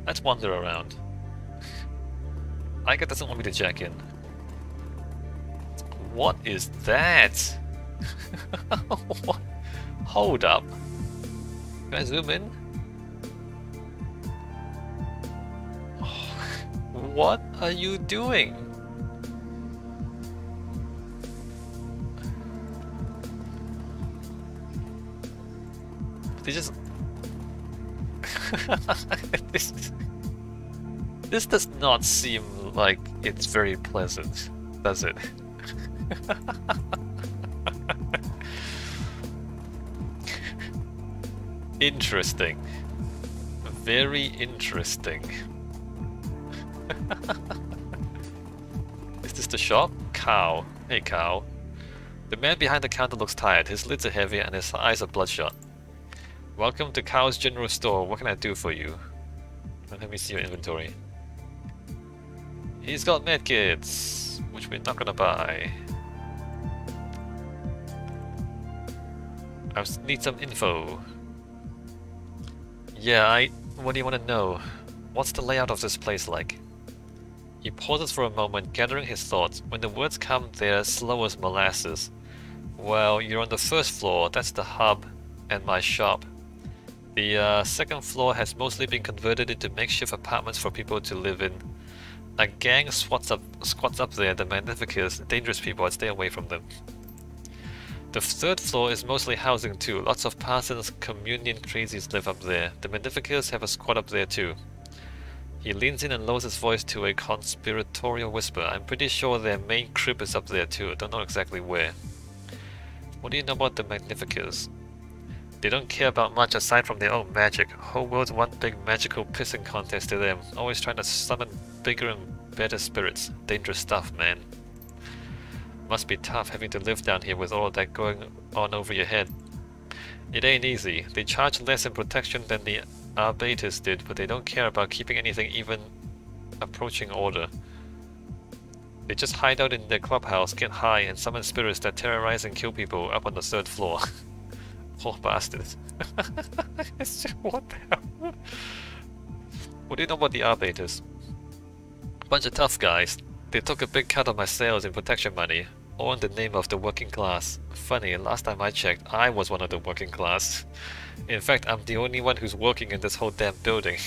Let's wander around. Ica doesn't want me to check in. What is that? What? Hold up. Can I zoom in? What are you doing? They just... This does not seem like it's very pleasant, does it? Interesting. Very interesting. Is this the shop? Cow. Hey, cow. The man behind the counter looks tired. His lids are heavy and his eyes are bloodshot. Welcome to Cow's General Store. What can I do for you? Let me see your inventory. He's got medkits, which we're not gonna buy. I need some info. Yeah, what do you want to know? What's the layout of this place like? He pauses for a moment, gathering his thoughts. When the words come, they're slow as molasses. Well, you're on the first floor. That's the hub and my shop. The second floor has mostly been converted into makeshift apartments for people to live in. A gang squats up there, the Magnificus. Dangerous people, I'd stay away from them. The third floor is mostly housing too. Lots of Parsons communion crazies live up there. The Magnificus have a squad up there too. He leans in and lowers his voice to a conspiratorial whisper. I'm pretty sure their main crib is up there too. Don't know exactly where. What do you know about the Magnificus? They don't care about much aside from their own magic. Whole world's one big magical pissing contest to them. Always trying to summon bigger and better spirits. Dangerous stuff, man. Must be tough having to live down here with all of that going on over your head. It ain't easy. They charge less in protection than the Arbatis did, but they don't care about keeping anything even approaching order. They just hide out in their clubhouse, get high, and summon spirits that terrorize and kill people up on the third floor. Poor bastards. What the hell? What do you know about the Arbatis? Bunch of tough guys. They took a big cut of my sales in protection money, all in the name of the working class. Funny, last time I checked, I was one of the working class. In fact, I'm the only one who's working in this whole damn building.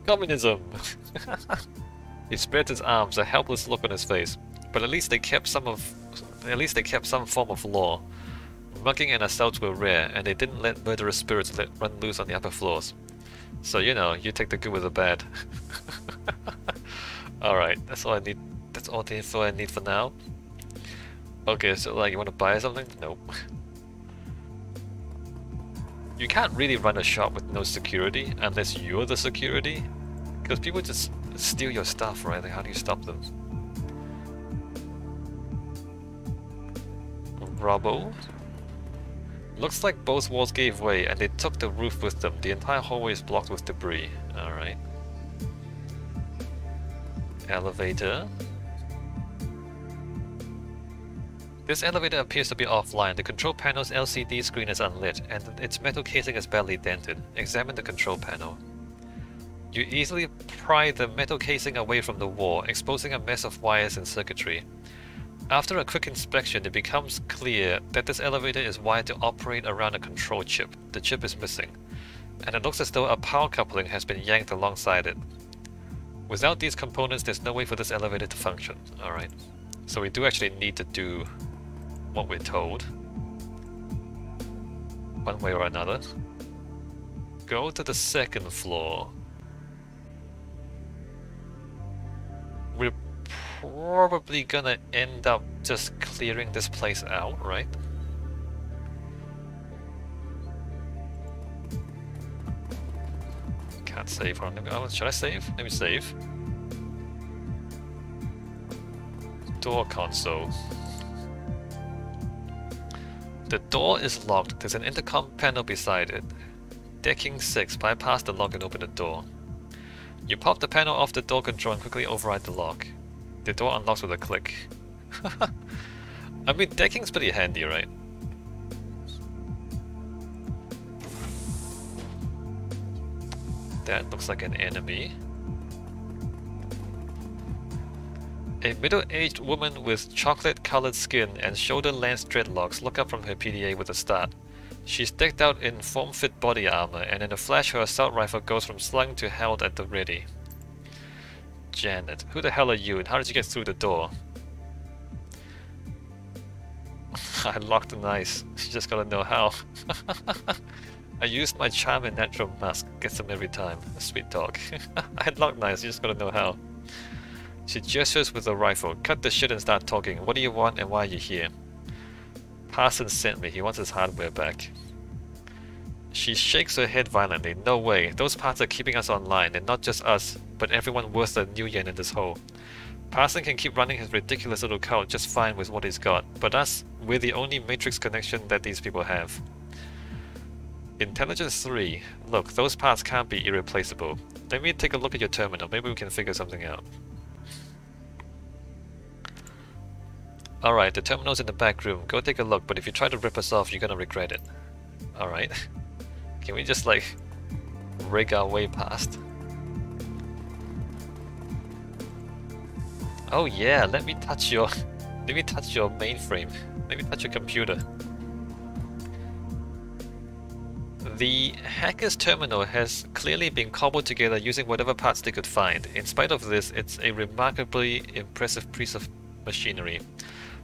Communism! He spread his arms, a helpless look on his face. But at least they kept some form of law. Mugging and assaults were rare, and they didn't let murderous spirits run loose on the upper floors. So you know, you take the good with the bad. Alright, that's all I need. That's all the info I need for now. Okay, so like, you want to buy something? Nope. You can't really run a shop with no security unless you're the security. Because people just steal your stuff, right? Like, how do you stop them? Rubble? Looks like both walls gave way and they took the roof with them. The entire hallway is blocked with debris. Alright. Elevator. This elevator appears to be offline. The control panel's LCD screen is unlit and its metal casing is badly dented. Examine the control panel. You easily pry the metal casing away from the wall, exposing a mess of wires and circuitry. After a quick inspection, it becomes clear that this elevator is wired to operate around a control chip. The chip is missing, and it looks as though a power coupling has been yanked alongside it. Without these components, there's no way for this elevator to function. Alright, so we do actually need to do what we're told, one way or another. Go to the second floor. We're probably gonna end up just clearing this place out, right? Can't save. Oh, should I save? Let me save. Door console. The door is locked. There's an intercom panel beside it. Decking 6. Bypass the lock and open the door. You pop the panel off the door control and quickly override the lock. The door unlocks with a click. I mean, decking's pretty handy, right? That looks like an enemy. A middle-aged woman with chocolate-colored skin and shoulder-length dreadlocks look up from her PDA with a start. She's decked out in form-fit body armor, and in a flash her assault rifle goes from slung to held at the ready. Janet, who the hell are you, and how did you get through the door? I locked the ice. You just gotta know how. I used my charm and natural mask. Gets them every time. Sweet talk. I had locked nice. You just gotta know how. She gestures with a rifle. Cut the shit and start talking. What do you want and why are you here? Parsons sent me. He wants his hardware back. She shakes her head violently. No way. Those parts are keeping us online, and not just us, but everyone worth a new yen in this hole. Parson can keep running his ridiculous little cult just fine with what he's got, but us, we're the only matrix connection that these people have. Intelligence 3. Look, those parts can't be irreplaceable. Let me take a look at your terminal. Maybe we can figure something out. Alright, the terminal's in the back room. Go take a look, but if you try to rip us off, you're gonna regret it. Alright. Can we just, like, rig our way past? Oh yeah, let me touch your mainframe. Let me touch your computer. The hacker's terminal has clearly been cobbled together using whatever parts they could find. In spite of this, it's a remarkably impressive piece of machinery.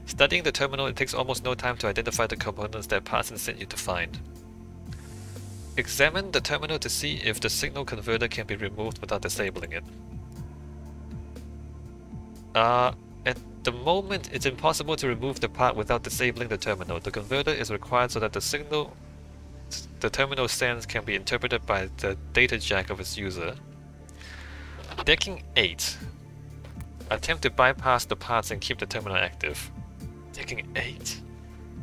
Studying the terminal, it takes almost no time to identify the components that Parsons sent you to find. Examine the terminal to see if the signal converter can be removed without disabling it. At the moment, it's impossible to remove the part without disabling the terminal. The converter is required so that the signal the terminal sends can be interpreted by the data jack of its user. Decking 8. Attempt to bypass the parts and keep the terminal active. Decking 8.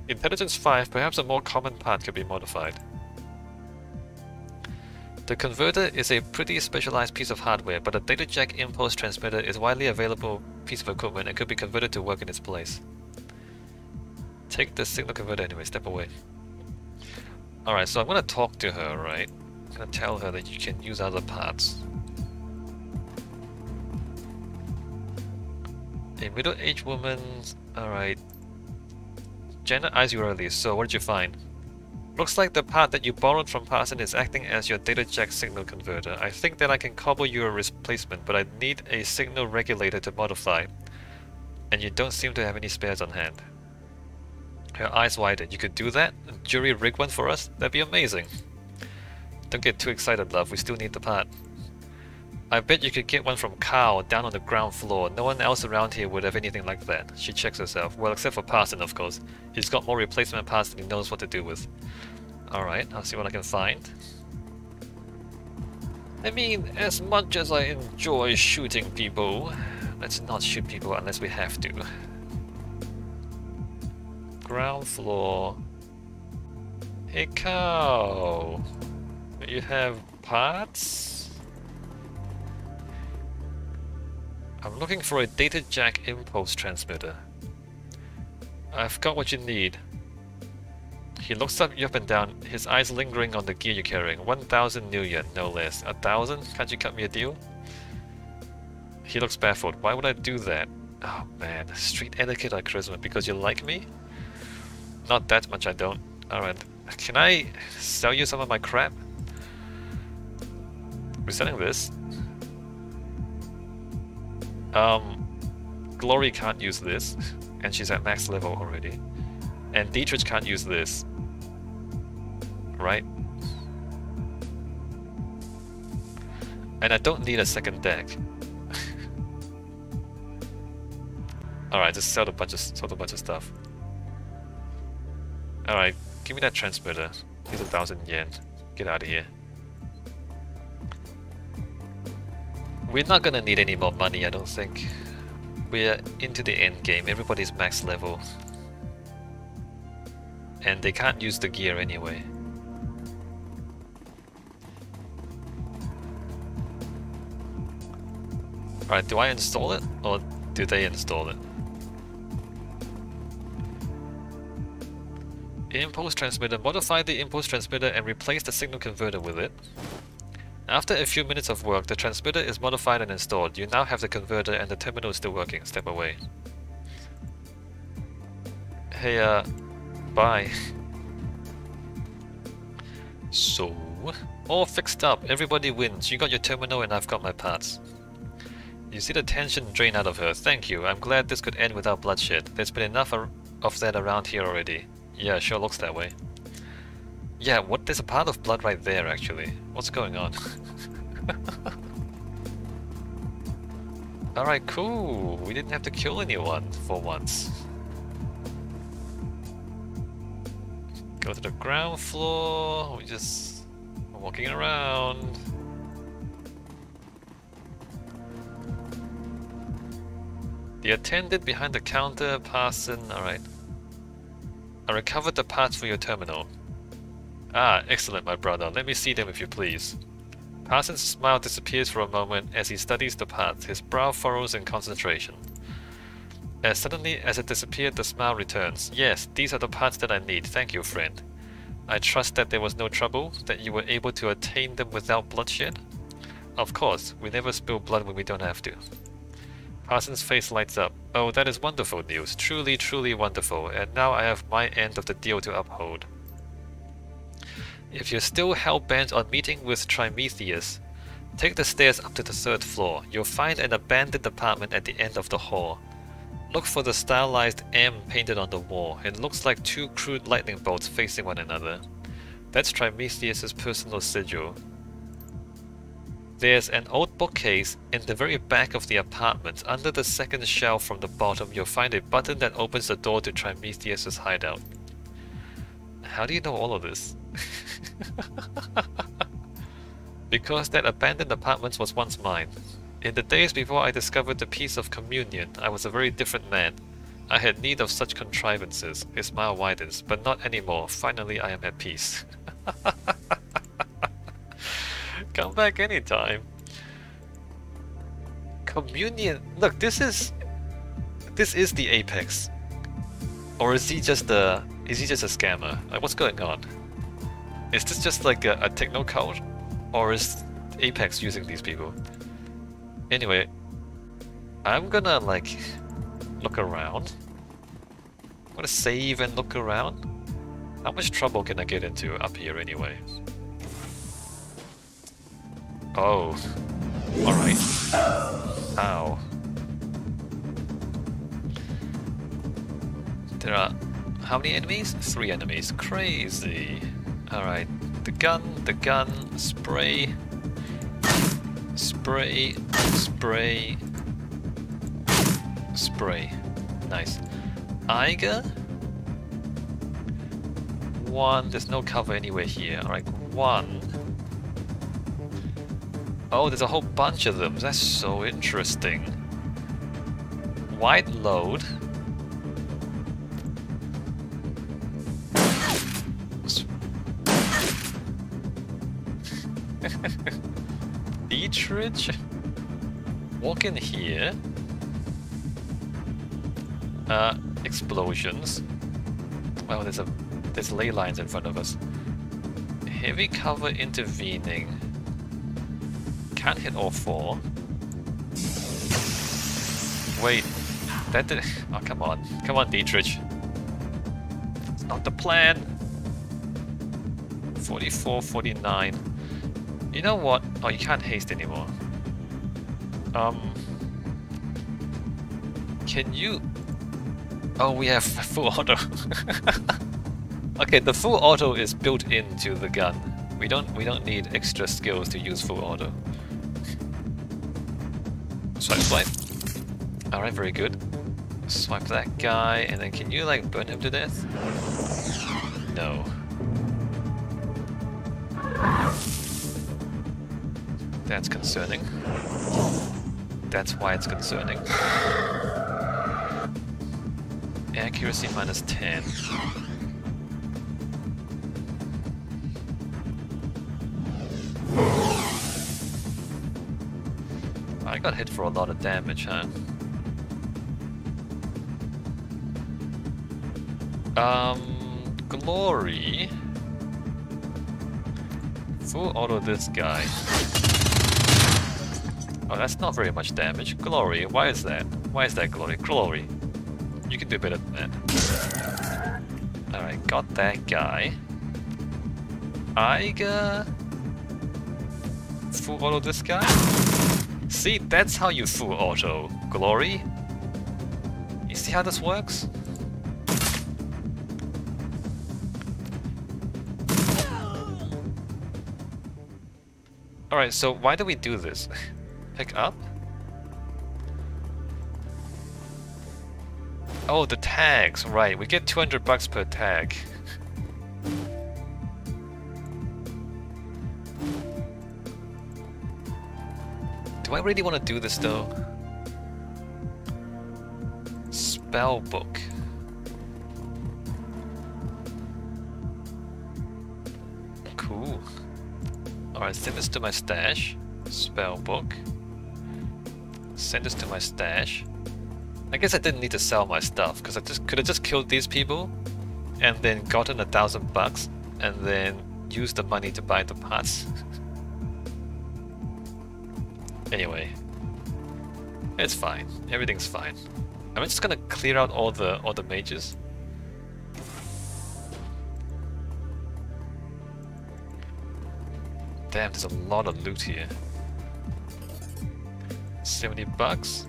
Intelligence 5. Perhaps a more common part could be modified. The converter is a pretty specialized piece of hardware, but a data jack impulse transmitter is a widely available piece of equipment and could be converted to work in its place. Take the signal converter anyway, step away. Alright, so I'm gonna talk to her, right? I'm gonna tell her that you can use other parts. A middle-aged woman... Alright. Janet eyes you early, so what did you find? Looks like the part that you borrowed from Parson is acting as your data jack signal converter. I think that I can cobble you a replacement, but I need a signal regulator to modify. And you don't seem to have any spares on hand. Her eyes widen. You could do that? Jury rig one for us? That'd be amazing. Don't get too excited, love. We still need the part. I bet you could get one from Carl down on the ground floor. No one else around here would have anything like that. She checks herself. Well, except for Parson, of course. He's got more replacement parts than he knows what to do with. Alright, I'll see what I can find. I mean, as much as I enjoy shooting people, let's not shoot people unless we have to. Ground floor. Hey cow! You have parts? I'm looking for a data jack impulse transmitter. I've got what you need. He looks up you up and down, his eyes lingering on the gear you're carrying. 1,000 new yen, no less. 1,000? Can't you cut me a deal? He looks baffled. Why would I do that? Oh man, street etiquette or charisma? Because you like me? Not that much I don't. Alright, can I sell you some of my crap? We're selling this. Glory can't use this, and she's at max level already. And Dietrich can't use this. Right? And I don't need a second deck. Alright, just sell a bunch of stuff. Alright, give me that transmitter. Here's 1,000 yen. Get out of here. We're not gonna need any more money, I don't think. We're into the end game. Everybody's max level. And they can't use the gear anyway. Alright, do I install it? Or do they install it? Impulse transmitter. Modify the impulse transmitter and replace the signal converter with it. After a few minutes of work, the transmitter is modified and installed. You now have the converter and the terminal is still working. Step away. Hey, bye. So, all fixed up. Everybody wins. You got your terminal and I've got my parts. You see the tension drain out of her. Thank you. I'm glad this could end without bloodshed. There's been enough of that around here already. Yeah, sure looks that way. Yeah, what? There's a part of blood right there, actually. What's going on? Alright, cool. We didn't have to kill anyone for once. Go to the ground floor. We're just walking around. The attendant behind the counter, Parson. Alright. I recovered the parts for your terminal. Ah, excellent, my brother. Let me see them if you please. Parson's smile disappears for a moment as he studies the parts. His brow furrows in concentration. As suddenly as it disappeared, the smile returns. Yes, these are the parts that I need. Thank you, friend. I trust that there was no trouble, that you were able to attain them without bloodshed? Of course, we never spill blood when we don't have to. Parsons' face lights up. Oh, that is wonderful news. Truly, truly wonderful. And now I have my end of the deal to uphold. If you're still hell-bent on meeting with Trimetheus, take the stairs up to the 3rd floor. You'll find an abandoned apartment at the end of the hall. Look for the stylized M painted on the wall. It looks like 2 crude lightning bolts facing one another. That's Trimetheus' personal sigil. There's an old bookcase in the very back of the apartment. Under the 2nd shelf from the bottom, you'll find a button that opens the door to Trimetheus' hideout. How do you know all of this? Because that abandoned apartment was once mine. In the days before I discovered the piece of communion, I was a very different man. I had need of such contrivances. His smile widens, but not anymore. Finally, I am at peace. Come back anytime. Communion. Look, this is the apex. Or is he just a scammer? Like, what's going on? Is this just like a techno cult? Or is Apex using these people? Anyway, I'm gonna like look around. I'm gonna save and look around. How much trouble can I get into up here anyway? Oh. Alright. Ow. There are how many enemies? 3 enemies. Crazy. Alright. The gun, spray. Spray. Spray. Spray. Nice. Eiger? 1. There's no cover anywhere here. Alright, 1. Oh, there's a whole bunch of them. That's so interesting. Wide load. Dietrich? Walk in here. Explosions. Well, there's ley lines in front of us. Heavy cover intervening. Can't hit all 4. Wait, that did. Oh, come on. Come on, Dietrich. It's not the plan. 44, 49. You know what? Oh, you can't haste anymore. Can you... Oh, we have full auto. Okay, the full auto is built into the gun. We don't need extra skills to use full auto. Swipe, swipe. Alright, very good. Swipe that guy, and then can you like burn him to death? No. That's concerning. That's why it's concerning. Accuracy minus 10. I got hit for a lot of damage, huh? Glory. Full auto this guy. Oh, that's not very much damage. Glory, why is that? Why is that Glory? Glory, you can do better than that. Alright, got that guy. Aiga. Full auto this guy? See, that's how you full auto. Glory. You see how this works? Alright, so why do we do this? Pick up? Oh, the tags, right. We get 200 bucks per tag. Do I really want to do this though? Spell book. Cool. Alright, send this to my stash. Spell book. Send this to my stash. I guess I didn't need to sell my stuff because I just could have just killed these people and then gotten $1,000 and then used the money to buy the parts. Anyway, it's fine. Everything's fine. I'm just gonna clear out all the mages. Damn, there's a lot of loot here. 70 bucks.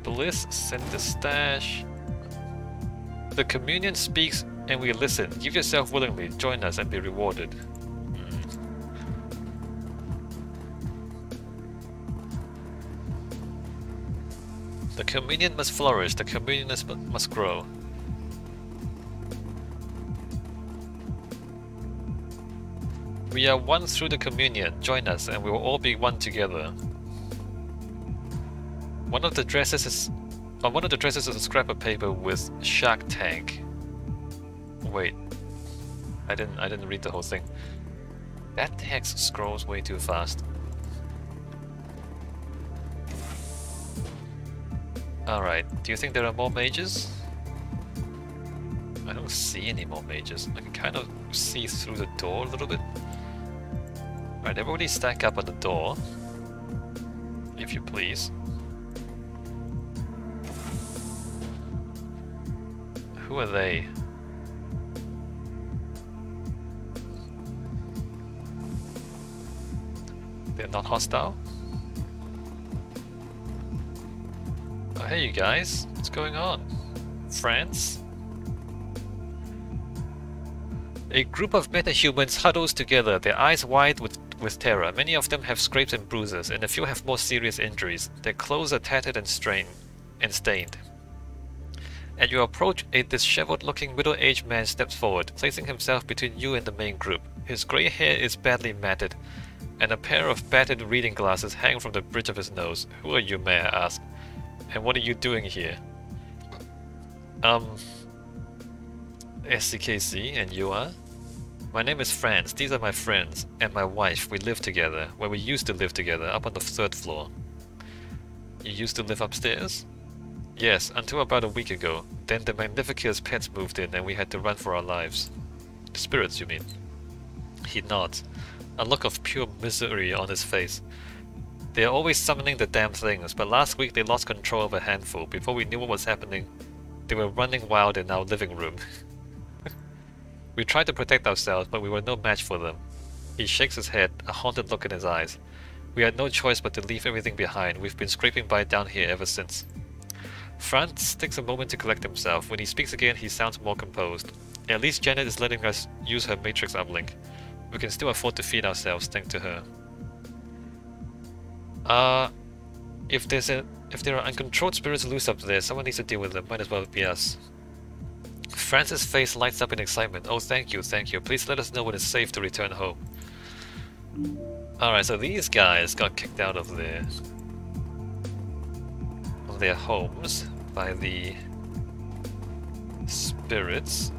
Bliss, send the stash. The communion speaks and we listen. Give yourself willingly, join us and be rewarded. The communion must flourish, the communion must grow. We are one through the communion, join us and we will all be one together. One of the dresses is a scrap of paper with Shark Tank. Wait, I didn't read the whole thing. That text scrolls way too fast. Alright, do you think there are more mages? I don't see any more mages. I can kind of see through the door a little bit. Alright, everybody stack up on the door, if you please. Who are they? They're not hostile? Oh, hey you guys, what's going on? Friends? A group of metahumans huddles together, their eyes wide with terror. Many of them have scrapes and bruises, and a few have more serious injuries. Their clothes are tattered and stained. At your approach, a disheveled-looking middle-aged man steps forward, placing himself between you and the main group. His grey hair is badly matted, and a pair of battered reading glasses hang from the bridge of his nose. Who are you, may I ask? And what are you doing here? SCKC, and you are? My name is Franz, these are my friends, and my wife. We live together, where we used to live together, up on the 3rd floor. You used to live upstairs? Yes, until about a week ago. Then the Magnifica's pets moved in and we had to run for our lives. Spirits, you mean? He nods, a look of pure misery on his face. They are always summoning the damn things, but last week they lost control of a handful. Before we knew what was happening, they were running wild in our living room. We tried to protect ourselves, but we were no match for them. He shakes his head, a haunted look in his eyes. We had no choice but to leave everything behind. We've been scraping by down here ever since. Franz takes a moment to collect himself. When he speaks again, he sounds more composed. At least Janet is letting us use her matrix uplink. We can still afford to feed ourselves thanks to her. If there are uncontrolled spirits loose up there, someone needs to deal with them. Might as well be us. Franz's face lights up in excitement. Oh, thank you, thank you. Please let us know when it's safe to return home. Alright, so these guys got kicked out of their homes by the spirits.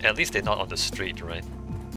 At least they're not on the street, right?